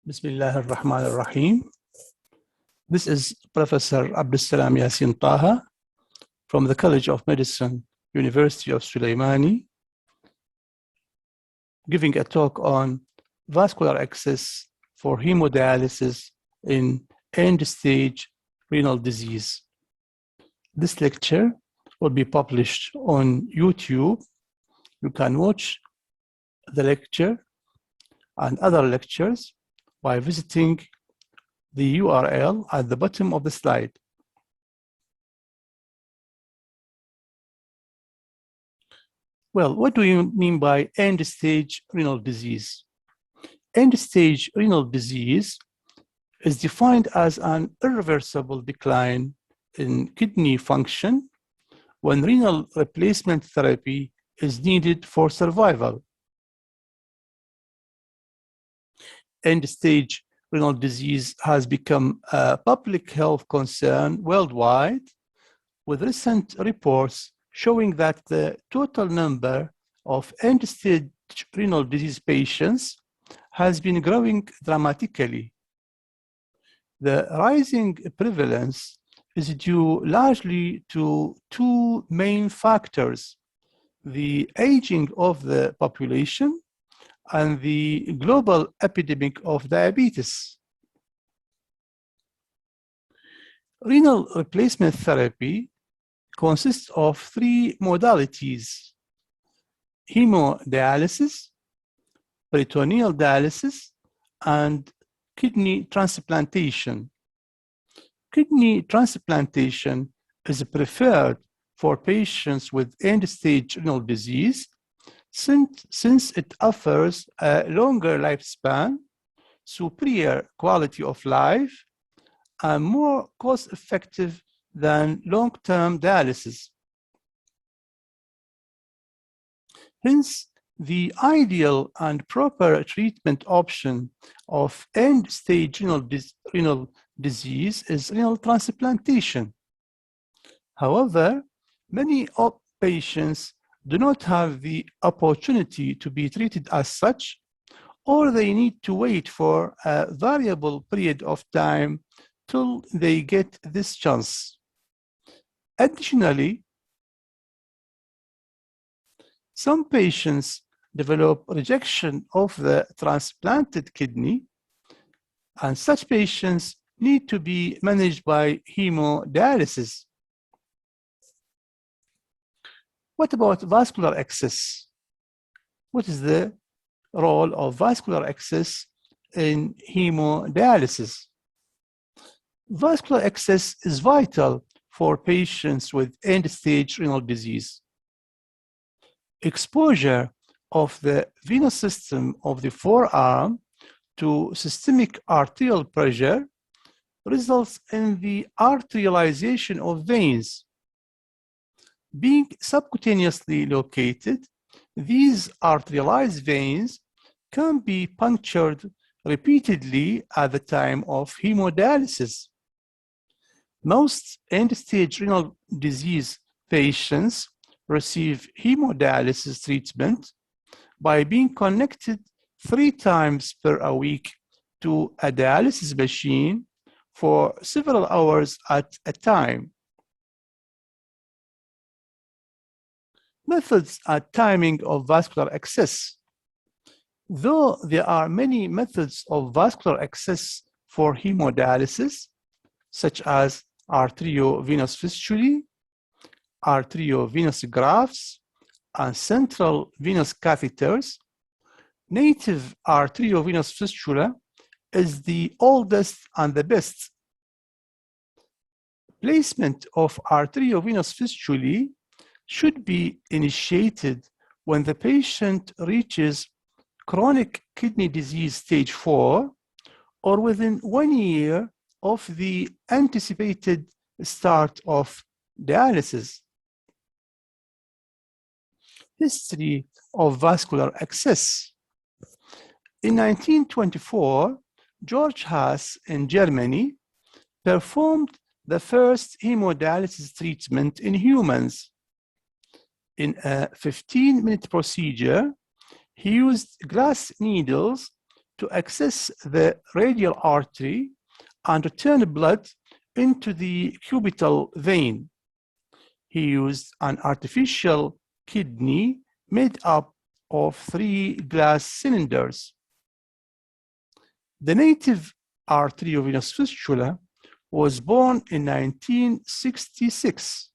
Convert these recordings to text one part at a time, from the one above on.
Bismillah ar-Rahman ar-Rahim. This is Professor Abdussalam Yassin Taha from the College of Medicine, University of Sulaimani, giving a talk on vascular access for hemodialysis in end-stage renal disease. This lecture will be published on YouTube. You can watch the lecture and other lectures by visiting the URL at the bottom of the slide. Well, what do you mean by end-stage renal disease? End-stage renal disease is defined as an irreversible decline in kidney function when renal replacement therapy is needed for survival. End-stage renal disease has become a public health concern worldwide, with recent reports showing that the total number of end-stage renal disease patients has been growing dramatically. The rising prevalence is due largely to two main factors: the aging of the population and the global epidemic of diabetes. Renal replacement therapy consists of three modalities: hemodialysis, peritoneal dialysis, and kidney transplantation. Kidney transplantation is preferred for patients with end-stage renal disease since it offers a longer lifespan, superior quality of life, and more cost-effective than long-term dialysis. Hence, the ideal and proper treatment option of end-stage renal disease is renal transplantation. However, many patients do not have the opportunity to be treated as such, or they need to wait for a variable period of time till they get this chance. Additionally, some patients develop rejection of the transplanted kidney, and such patients need to be managed by hemodialysis. What about vascular access? What is the role of vascular access in hemodialysis? Vascular access is vital for patients with end-stage renal disease. Exposure of the venous system of the forearm to systemic arterial pressure results in the arterialization of veins. Being subcutaneously located, these arterialized veins can be punctured repeatedly at the time of hemodialysis. Most end-stage renal disease patients receive hemodialysis treatment by being connected 3 times per week to a dialysis machine for several hours at a time. Methods and timing of vascular access. Though there are many methods of vascular access for hemodialysis, such as arteriovenous fistulae, arteriovenous grafts, and central venous catheters, native arteriovenous fistula is the oldest and the best. Placement of arteriovenous fistulae should be initiated when the patient reaches chronic kidney disease stage 4 or within 1 year of the anticipated start of dialysis. History of vascular access. In 1924, George Haas in Germany performed the first hemodialysis treatment in humans. In a 15-minute procedure, he used glass needles to access the radial artery and return blood into the cubital vein. He used an artificial kidney made up of 3 glass cylinders. The native arteriovenous fistula was born in 1966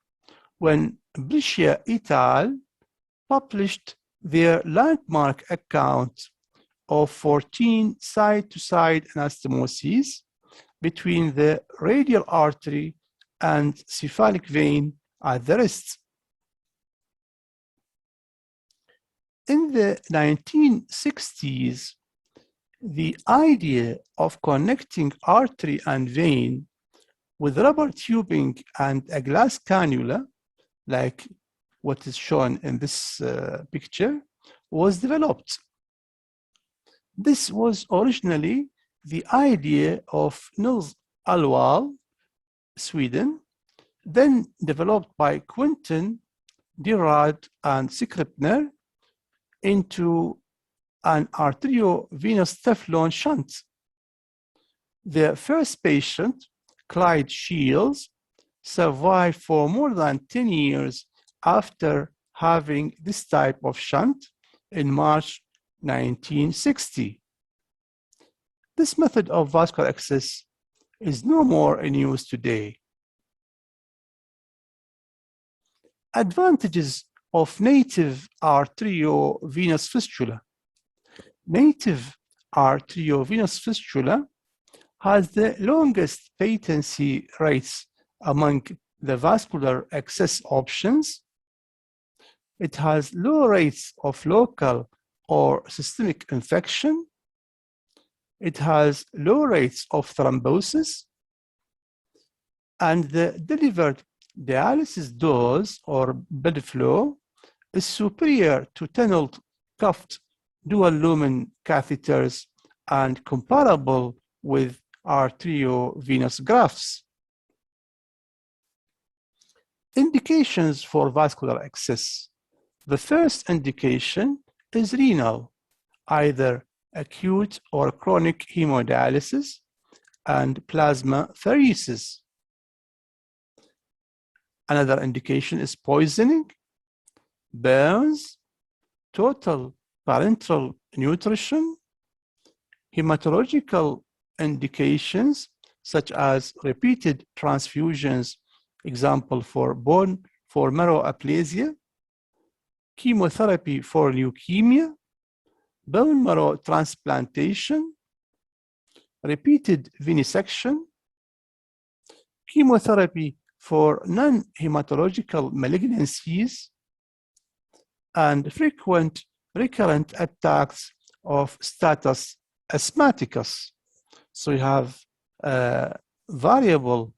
when Brescia et al. Published their landmark account of 14 side-to-side anastomoses between the radial artery and cephalic vein at the wrist. In the 1960s, the idea of connecting artery and vein with rubber tubing and a glass cannula, like what is shown in this picture, was developed. This was originally the idea of Nils Alwall, Sweden, then developed by Quinton, Dirad, and Skripner into an arteriovenous Teflon shunt. The first patient, Clyde Shields, survived for more than 10 years after having this type of shunt in March 1960. This method of vascular access is no more in use today. Advantages of native arteriovenous fistula. Native arteriovenous fistula has the longest patency rates among the vascular access options. It has low rates of local or systemic infection. It has low rates of thrombosis. And the delivered dialysis dose or blood flow is superior to tunneled cuffed dual lumen catheters and comparable with arteriovenous grafts. Indications for vascular access. The first indication is renal, either acute or chronic hemodialysis and plasmapheresis. Another indication is poisoning, burns, total parenteral nutrition, hematological indications such as repeated transfusions, example for bone for marrow aplasia, chemotherapy for leukemia, bone marrow transplantation, repeated venesection, chemotherapy for non-hematological malignancies, and frequent recurrent attacks of status asthmaticus. So you have a variable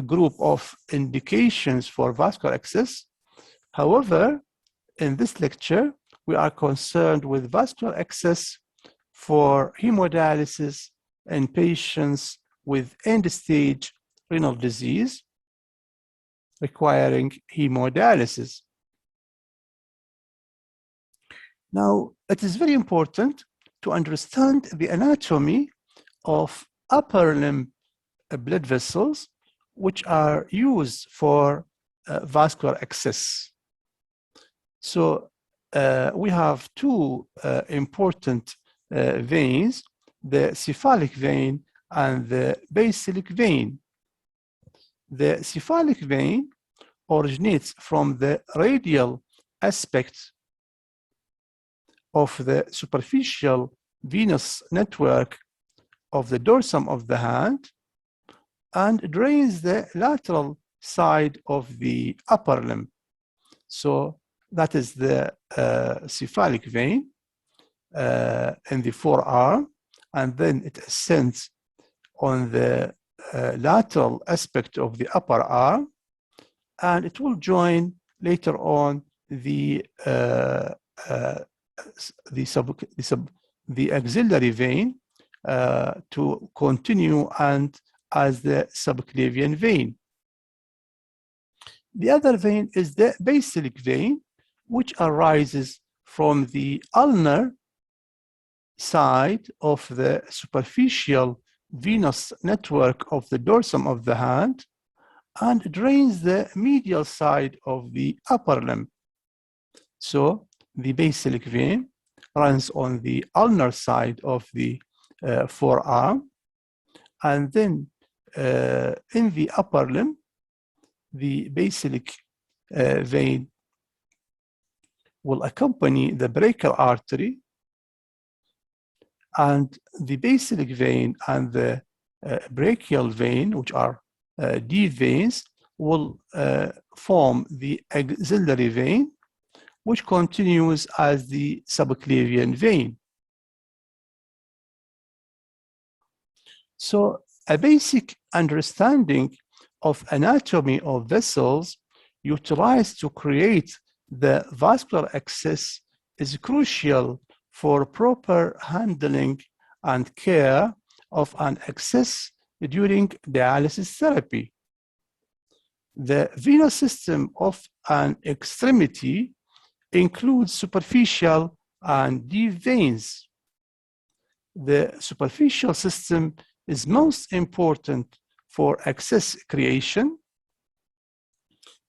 group of indications for vascular access. However, in this lecture, we are concerned with vascular access for hemodialysis in patients with end-stage renal disease requiring hemodialysis. Now, it is very important to understand the anatomy of upper limb blood vessels, which are used for vascular access. So we have two important veins, the cephalic vein and the basilic vein. The cephalic vein originates from the radial aspect of the superficial venous network of the dorsum of the hand and drains the lateral side of the upper limb. So that is the cephalic vein in the forearm, and then it ascends on the lateral aspect of the upper arm, and it will join later on the axillary vein to continue and as the subclavian vein. The other vein is the basilic vein, which arises from the ulnar side of the superficial venous network of the dorsum of the hand and drains the medial side of the upper limb. So the basilic vein runs on the ulnar side of the forearm, and then in the upper limb, the basilic vein will accompany the brachial artery, and the basilic vein and the brachial vein, which are deep veins, will form the axillary vein, which continues as the subclavian vein. So a basic understanding of anatomy of vessels utilized to create the vascular access is crucial for proper handling and care of an access during dialysis therapy. The venous system of an extremity includes superficial and deep veins. The superficial system is most important for access creation.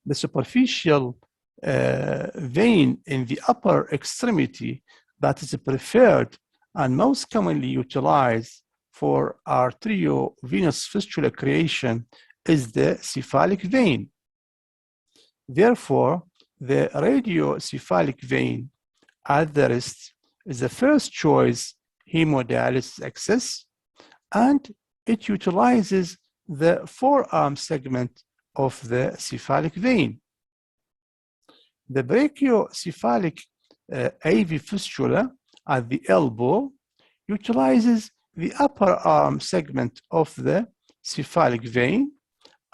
The superficial vein in the upper extremity that is preferred and most commonly utilized for arteriovenous fistula creation is the cephalic vein. Therefore, the radiocephalic vein at the wrist is the first choice hemodialysis access, and it utilizes the forearm segment of the cephalic vein. The brachiocephalic AV fistula at the elbow utilizes the upper arm segment of the cephalic vein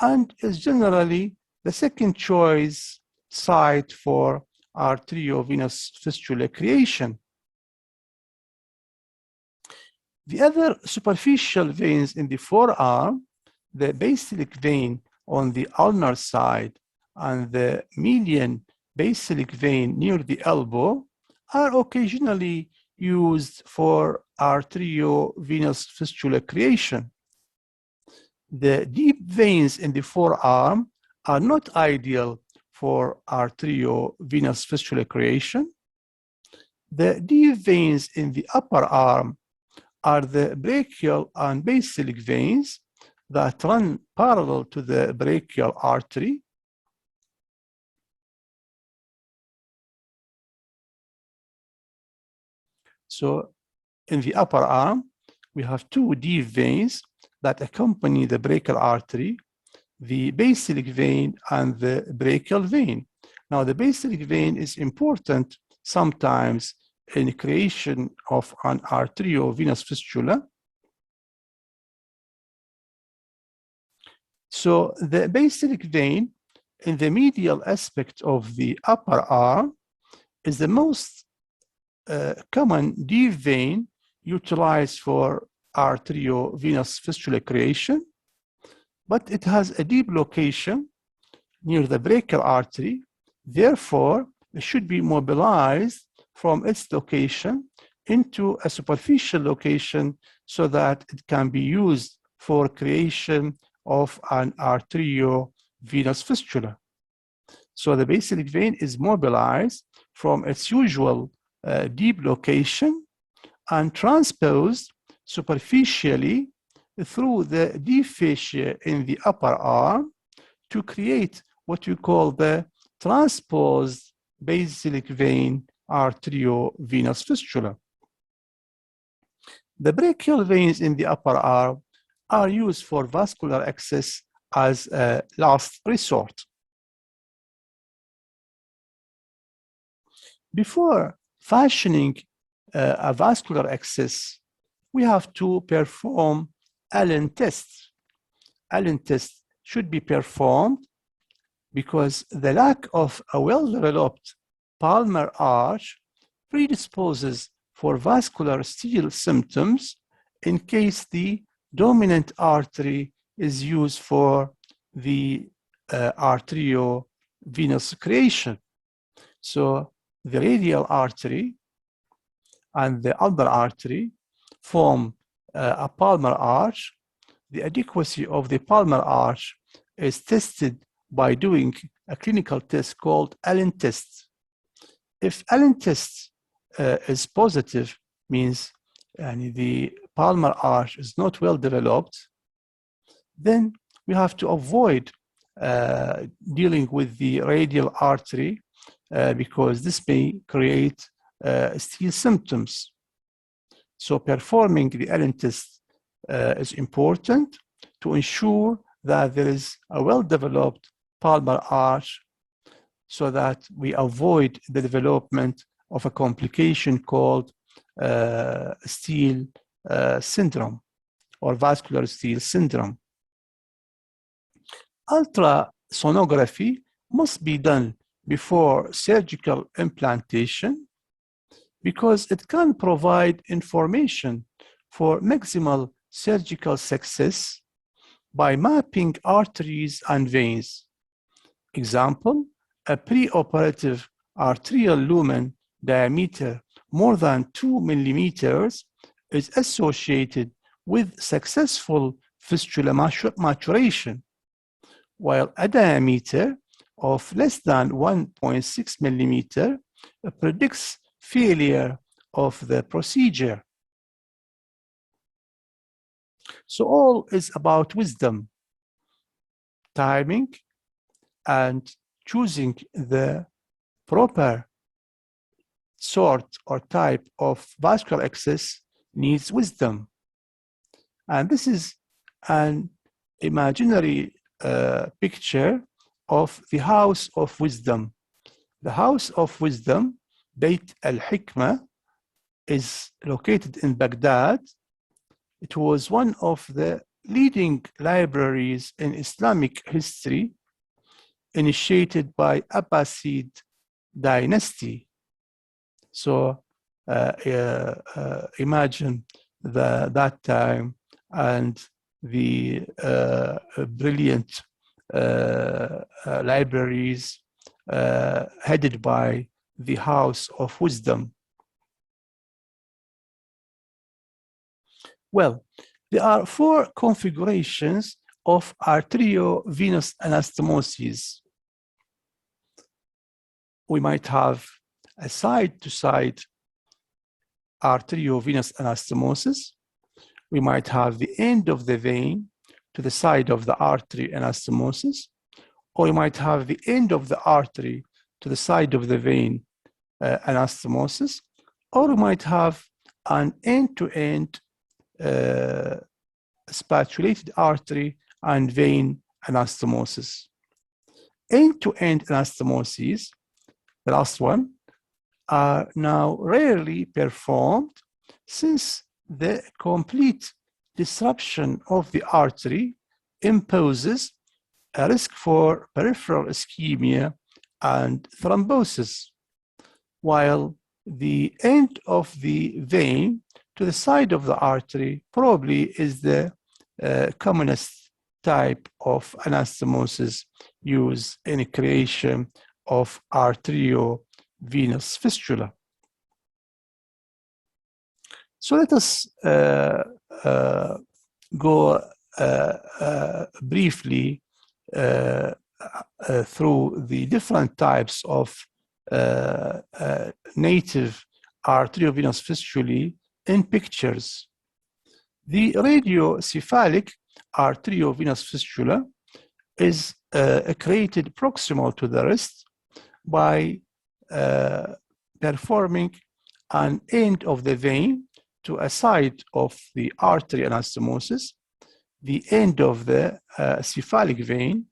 and is generally the second choice site for arteriovenous fistula creation. The other superficial veins in the forearm, the basilic vein on the ulnar side and the median basilic vein near the elbow, are occasionally used for arteriovenous fistula creation. The deep veins in the forearm are not ideal for arteriovenous fistula creation. The deep veins in the upper arm are the brachial and basilic veins that run parallel to the brachial artery. So in the upper arm, we have two deep veins that accompany the brachial artery, the basilic vein and the brachial vein. Now, the basilic vein is important sometimes in creation of an arteriovenous fistula. So the basilic vein in the medial aspect of the upper arm is the most common deep vein utilized for arteriovenous fistula creation, but it has a deep location near the brachial artery. Therefore, it should be mobilized from its location into a superficial location so that it can be used for creation of an arteriovenous fistula. So the basilic vein is mobilized from its usual deep location and transposed superficially through the deep fascia in the upper arm to create what we call the transposed basilic vein arteriovenous fistula. The brachial veins in the upper arm are used for vascular access as a last resort. Before fashioning a vascular access, we have to perform Allen tests. Allen tests should be performed because the lack of a well-developed palmar arch predisposes for vascular seal symptoms in case the dominant artery is used for the arteriovenous creation. So the radial artery and the ulnar artery form a palmar arch. The adequacy of the palmar arch is tested by doing a clinical test called Allen test. If Allen test is positive, means the palmar arch is not well developed, then we have to avoid dealing with the radial artery because this may create still symptoms. So performing the Allen test is important to ensure that there is a well-developed palmar arch so that we avoid the development of a complication called Steele syndrome or vascular Steele syndrome. Ultrasonography must be done before surgical implantation because it can provide information for maximal surgical success by mapping arteries and veins. Example, a preoperative arterial lumen diameter more than 2 millimeters is associated with successful fistula maturation, while a diameter of less than 1.6 millimeter predicts failure of the procedure. So all is about wisdom, timing, and choosing the proper sort or type of vascular access needs wisdom. And this is an imaginary picture of the House of Wisdom. The House of Wisdom, Beit al-Hikmah, is located in Baghdad. It was one of the leading libraries in Islamic history, initiated by Abbasid dynasty. So imagine that time and the brilliant libraries headed by the House of Wisdom. Well, there are 4 configurations of arteriovenous anastomosis. We might have a side-to-side arteriovenous anastomosis. We might have the end of the vein to the side of the artery anastomosis, or we might have the end of the artery to the side of the vein anastomosis, or we might have an end-to-end spatulated artery and vein anastomosis. End-to-end anastomosis, the last one, are now rarely performed since the complete disruption of the artery imposes a risk for peripheral ischemia and thrombosis, while the end of the vein to the side of the artery probably is the commonest type of anastomosis used in creation of arteriovenous fistula. So let us go briefly through the different types of native arteriovenous fistulae in pictures. The radiocephalic arteriovenous fistula is created proximal to the wrist by performing an end of the vein to a side of the artery anastomosis, the end of the cephalic vein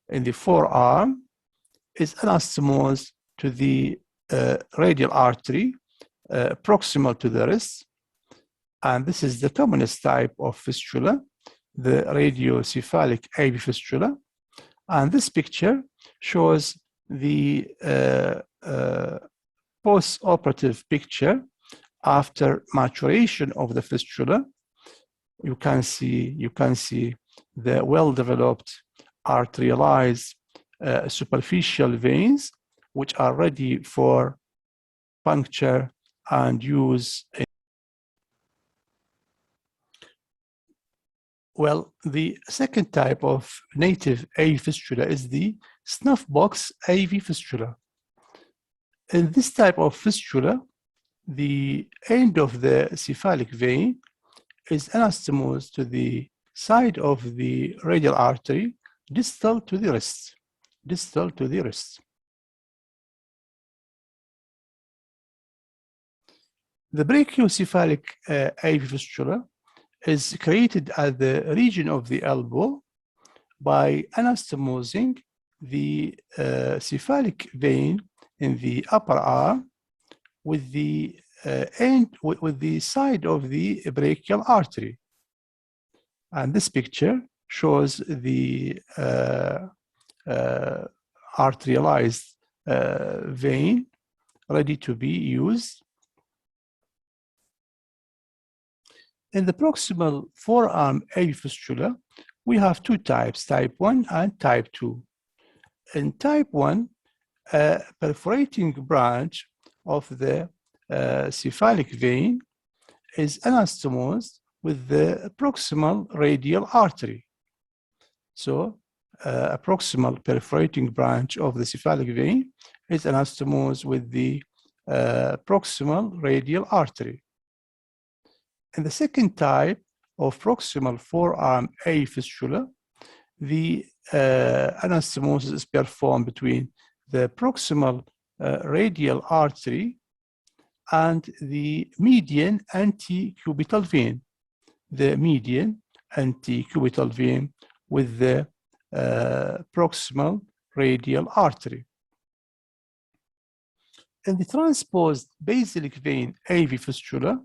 in the forearm is anastomosed to the radial artery proximal to the wrist. And this is the commonest type of fistula, the radiocephalic AV fistula. And this picture shows the post-operative picture after maturation of the fistula. You can see the well-developed arterialized superficial veins, which are ready for puncture and use a well, the second type of native AV fistula is the snuff box AV fistula. In this type of fistula, the end of the cephalic vein is anastomosed to the side of the radial artery, distal to the wrist. Distal to the wrist. The brachiocephalic AV fistula is created at the region of the elbow by anastomosing the cephalic vein in the upper arm with the with the side of the brachial artery. And this picture shows the arterialized vein ready to be used. In the proximal forearm AV fistula, we have two types, type 1 and type 2. In type 1, a perforating branch of the cephalic vein is anastomosed with the proximal radial artery. So, a proximal perforating branch of the cephalic vein is anastomosed with the proximal radial artery. In the second type of proximal forearm AV fistula, the anastomosis is performed between the proximal radial artery and the median antecubital vein. The median antecubital vein with the proximal radial artery. In the transposed basilic vein AV fistula,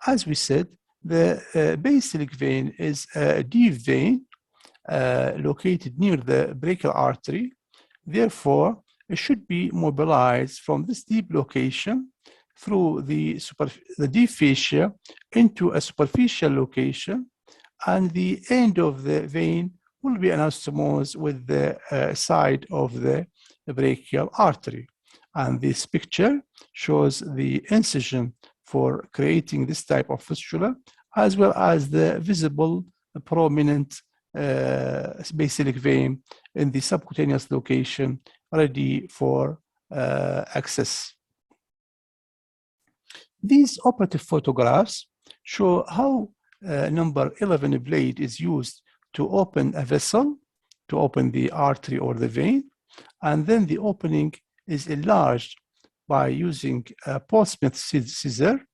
as we said, the basilic vein is a deep vein located near the brachial artery. Therefore, it should be mobilized from this deep location through the deep fascia into a superficial location, and the end of the vein will be anastomosed with the side of the brachial artery. And this picture shows the incision for creating this type of fistula, as well as the visible prominent basilic vein in the subcutaneous location ready for access. These operative photographs show how number 11 blade is used to open a vessel, to open the artery or the vein, and then the opening is enlarged by using a Paul Smith scissor.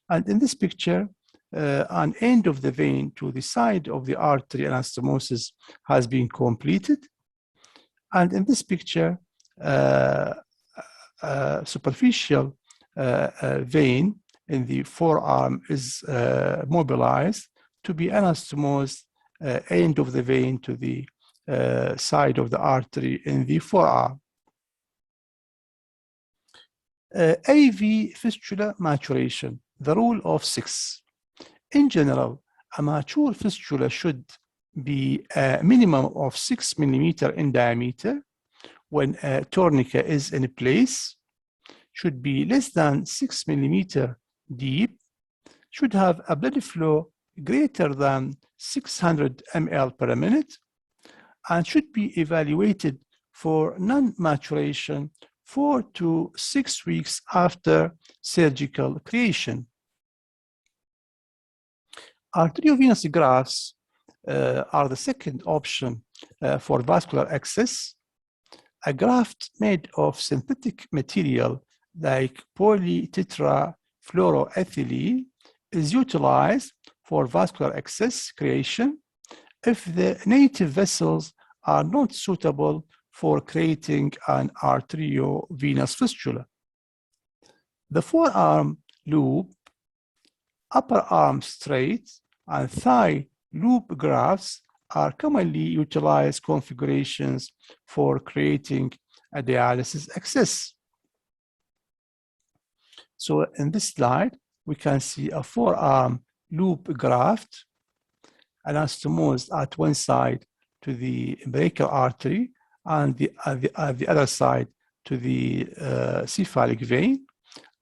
And in this picture, an end of the vein to the side of the artery anastomosis has been completed. And in this picture, superficial vein in the forearm is mobilized to be anastomosed end of the vein to the side of the artery in the forearm. AV fistula maturation, the rule of 6. In general, a mature fistula should be a minimum of 6 millimeters in diameter when a tourniquet is in place, should be less than 6 millimeters deep, should have a blood flow greater than 600 ml per minute, and should be evaluated for non-maturation 4 to 6 weeks after surgical creation. Arteriovenous grafts are the second option for vascular access. A graft made of synthetic material like polytetrafluoroethylene is utilized for vascular access creation if the native vessels are not suitable for creating an arteriovenous fistula. The forearm loop, upper arm straight, and thigh loop grafts are commonly utilized configurations for creating a dialysis access. So in this slide, we can see a forearm loop graft anastomosed at one side to the brachial artery and the other side to the cephalic vein.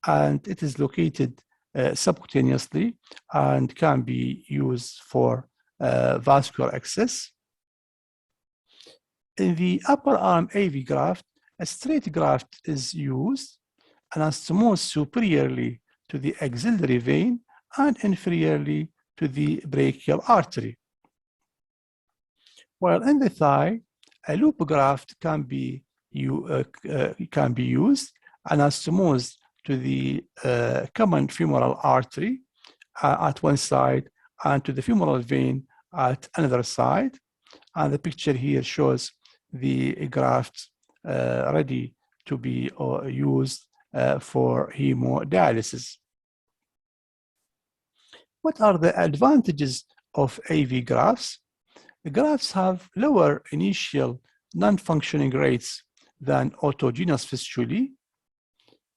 and it is located subcutaneously and can be used for vascular access. In the upper arm AV graft, a straight graft is used, anastomosed superiorly to the axillary vein and inferiorly to the brachial artery. While in the thigh, a loop graft can be used, anastomosed to the common femoral artery at one side and to the femoral vein at another side. And the picture here shows the graft ready to be used for hemodialysis. What are the advantages of AV grafts? The grafts have lower initial non-functioning rates than autogenous fistulae.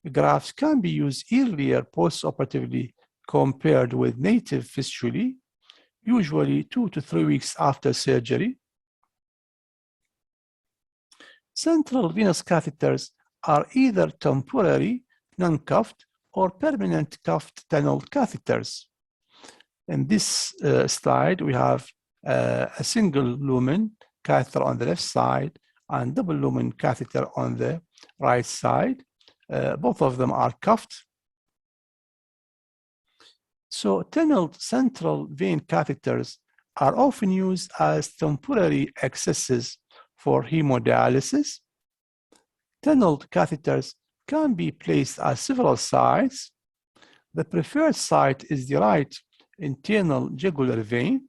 The grafts can be used earlier post-operatively compared with native fistulae, usually 2 to 3 weeks after surgery. Central venous catheters are either temporary, non-cuffed, or permanent cuffed tunnel catheters. In this slide, we have a single lumen catheter on the left side and double lumen catheter on the right side. Both of them are cuffed. So tunneled central vein catheters are often used as temporary accesses for hemodialysis. Tunneled catheters can be placed at several sites. The preferred site is the right internal jugular vein.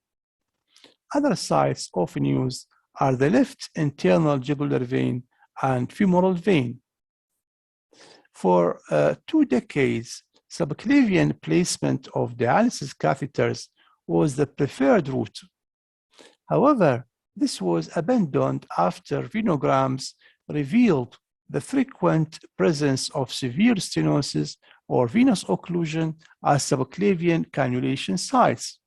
Other sites often used are the left internal jugular vein and femoral vein. For 2 decades, subclavian placement of dialysis catheters was the preferred route. However, this was abandoned after venograms revealed the frequent presence of severe stenosis or venous occlusion as subclavian cannulation sites.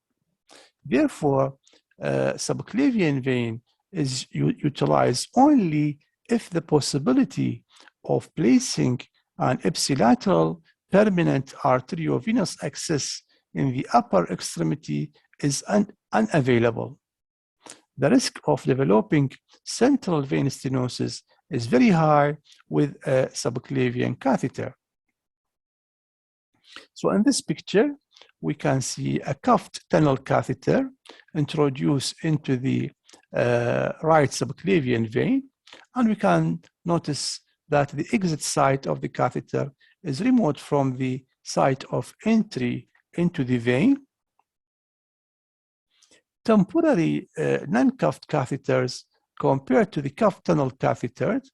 Therefore, subclavian vein is utilized only if the possibility of placing an ipsilateral permanent arteriovenous access in the upper extremity is unavailable. The risk of developing central vein stenosis is very high with a subclavian catheter. So in this picture, we can see a cuffed tunnel catheter introduced into the right subclavian vein, and we can notice that the exit site of the catheter is remote from the site of entry into the vein. Temporary non-cuffed catheters compared to the cuffed tunnel catheters,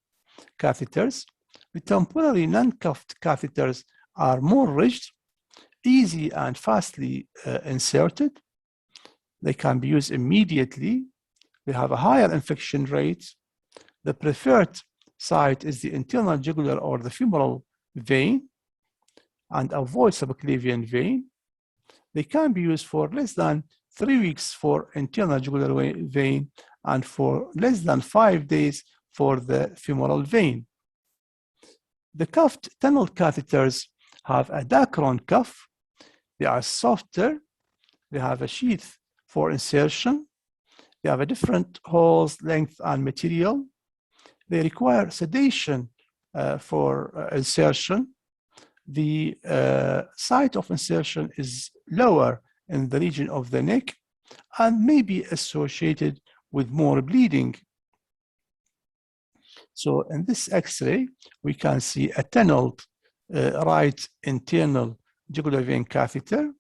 the temporary non-cuffed catheters are more rigid, easy and fastly inserted. They can be used immediately. They have a higher infection rate. The preferred site is the internal jugular or the femoral vein and avoid subclavian vein. They can be used for less than 3 weeks for internal jugular vein and for less than 5 days for the femoral vein. The cuffed tunnel catheters have a Dacron cuff. They are softer. They have a sheath for insertion. They have a different holes, length, and material. They require sedation for insertion. The site of insertion is lower in the region of the neck and may be associated with more bleeding. So in this X-ray, we can see a tunneled right internal jugular vein catheter.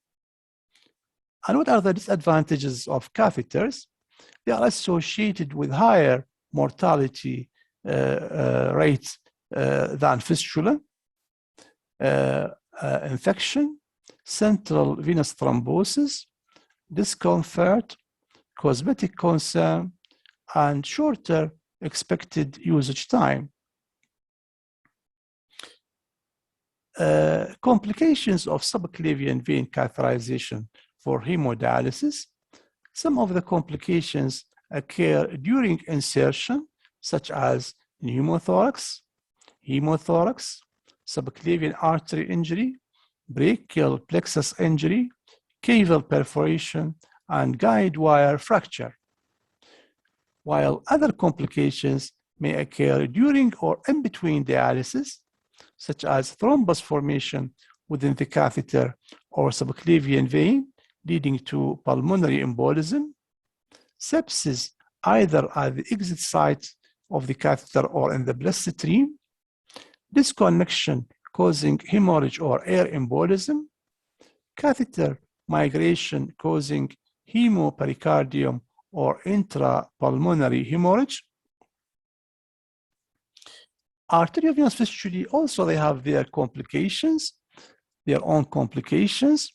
And what are the disadvantages of catheters? They are associated with higher mortality rates than fistula, infection, central venous thrombosis, discomfort, cosmetic concern, and shorter expected usage time. Complications of subclavian vein catheterization for hemodialysis. Some of the complications occur during insertion, such as pneumothorax, hemothorax, subclavian artery injury, brachial plexus injury, caval perforation, and guide wire fracture, while other complications may occur during or in between dialysis, such as thrombus formation within the catheter or subclavian vein, leading to pulmonary embolism, sepsis either at the exit site of the catheter or in the bloodstream, disconnection causing hemorrhage or air embolism, catheter migration causing hemopericardium or intrapulmonary hemorrhage. Arteriovenous fistulae also, they have their complications, their own complications.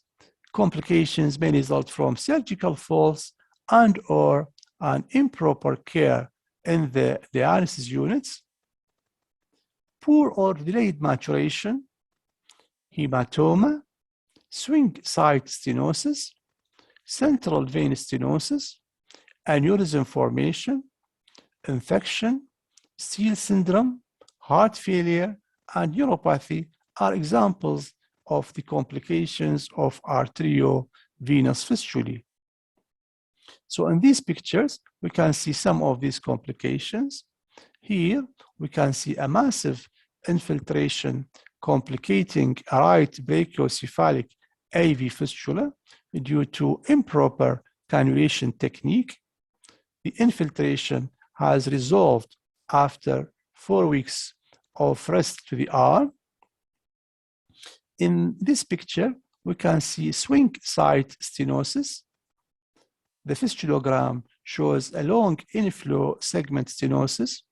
Complications may result from surgical faults and or an improper care in the dialysis units, poor or delayed maturation, hematoma, swing site stenosis, central vein stenosis, aneurysm formation, infection, Steele syndrome, heart failure, and neuropathy are examples of the complications of arteriovenous fistulae. So in these pictures, we can see some of these complications. Here, we can see a massive infiltration complicating a right brachiocephalic AV fistula due to improper cannulation technique. The infiltration has resolved after 4 weeks of rest to the arm. In this picture, we can see swing site stenosis. The fistulogram shows a long inflow segment stenosis,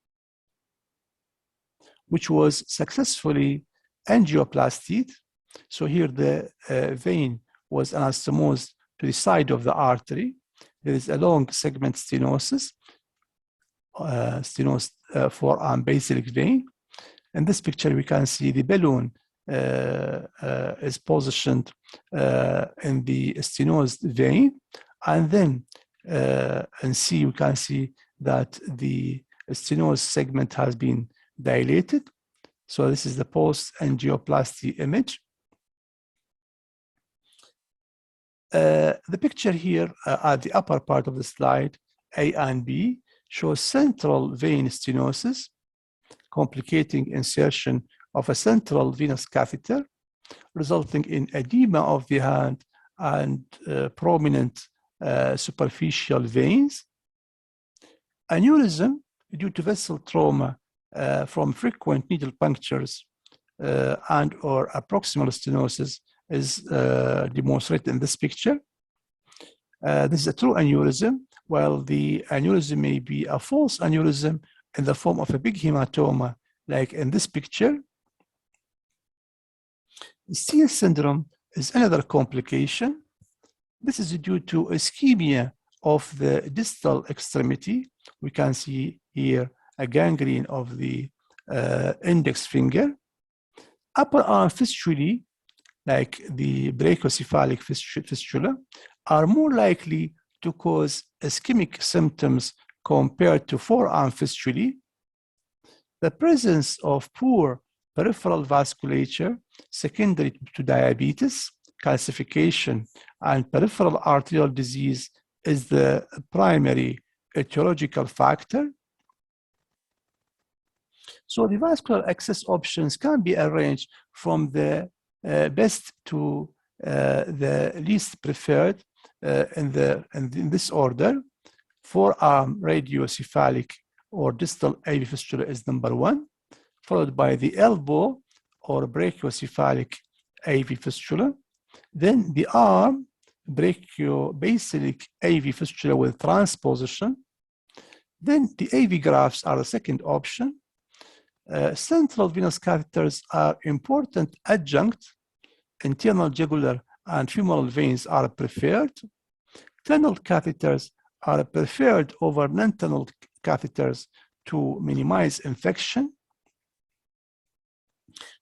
which was successfully angioplastied. So here the vein was anastomosed to the side of the artery. There is a long segment stenosis, forearm basilic vein. In this picture, we can see the balloon is positioned in the stenosed vein. And then in C, we can see that the stenosed segment has been dilated. So this is the post-angioplasty image. The picture here at the upper part of the slide, A and B, shows central vein stenosis, complicating insertion of a central venous catheter, resulting in edema of the hand and prominent superficial veins. Aneurysm due to vessel trauma from frequent needle punctures and or a proximal stenosis is demonstrated in this picture. This is a true aneurysm, while the aneurysm may be a false aneurysm in the form of a big hematoma, like in this picture. Steele syndrome is another complication. This is due to ischemia of the distal extremity. We can see here a gangrene of the index finger. Upper arm fistulae, like the brachiocephalic fistula, are more likely to cause ischemic symptoms compared to forearm fistulae. The presence of poor peripheral vasculature secondary to diabetes, calcification, and peripheral arterial disease is the primary etiological factor. So the vascular access options can be arranged from the best to the least preferred in this order. Forearm radiocephalic or distal AV fistula is number 1, followed by the elbow or brachiocephalic AV fistula. Then the arm brachiobasilic AV fistula with transposition. Then the AV grafts are the second option. Central venous catheters are important adjunct. Internal jugular and femoral veins are preferred. Tunnel catheters are preferred over non-tunnel catheters to minimize infection.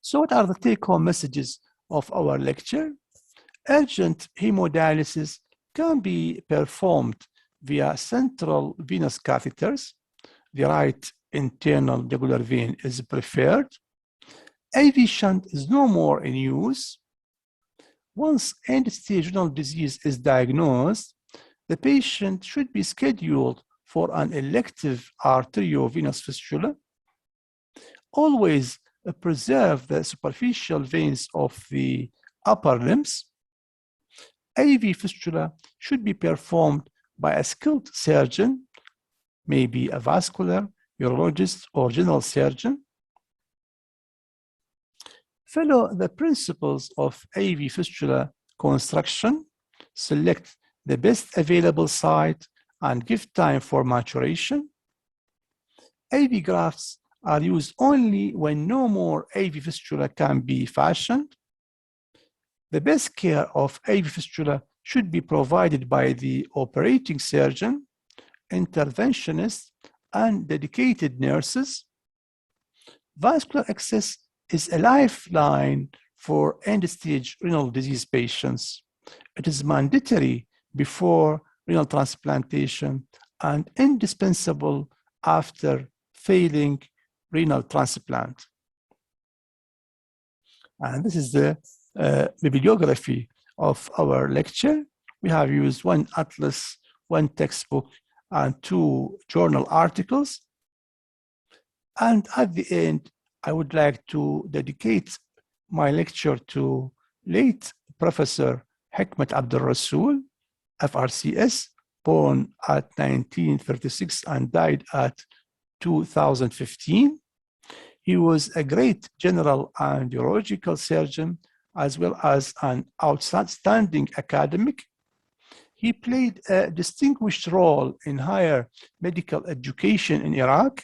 So what are the take-home messages of our lecture? Urgent hemodialysis can be performed via central venous catheters. The right internal jugular vein is preferred. AV shunt is no more in use. Once end-stage renal disease is diagnosed, the patient should be scheduled for an elective arteriovenous fistula. Always preserve the superficial veins of the upper limbs. AV fistula should be performed by a skilled surgeon, maybe a vascular, urologist, or general surgeon. Follow the principles of AV fistula construction, select the best available site, and give time for maturation. AV grafts are used only when no more AV fistula can be fashioned. The best care of AV fistula should be provided by the operating surgeon, interventionist, and dedicated nurses. Vascular access is a lifeline for end-stage renal disease patients. It is mandatory before renal transplantation and indispensable after failing renal transplant. And this is the bibliography of our lecture. We have used one atlas, one textbook, and 2 journal articles. And at the end, I would like to dedicate my lecture to late Professor Hikmat Abdul Rasul, FRCS, born at 1936 and died at 2015. He was a great general and urological surgeon, as well as an outstanding academic. He played a distinguished role in higher medical education in Iraq.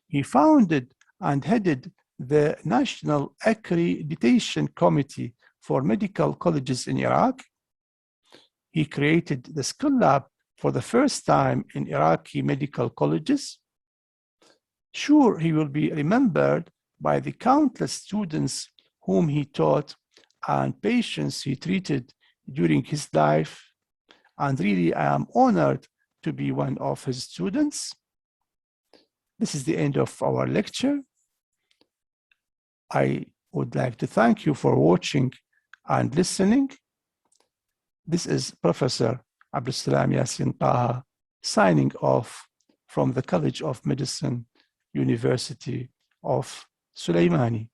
He founded and headed the National Accreditation Committee for Medical Colleges in Iraq. He created the Skill Lab for the first time in Iraqi medical colleges. Sure, he will be remembered by the countless students whom he taught and patients he treated during his life. And really, I am honored to be one of his students. This is the end of our lecture. I would like to thank you for watching and listening. This is Professor Abdulsalam Yassin Taha signing off from the College of Medicine, University of Sulaimani.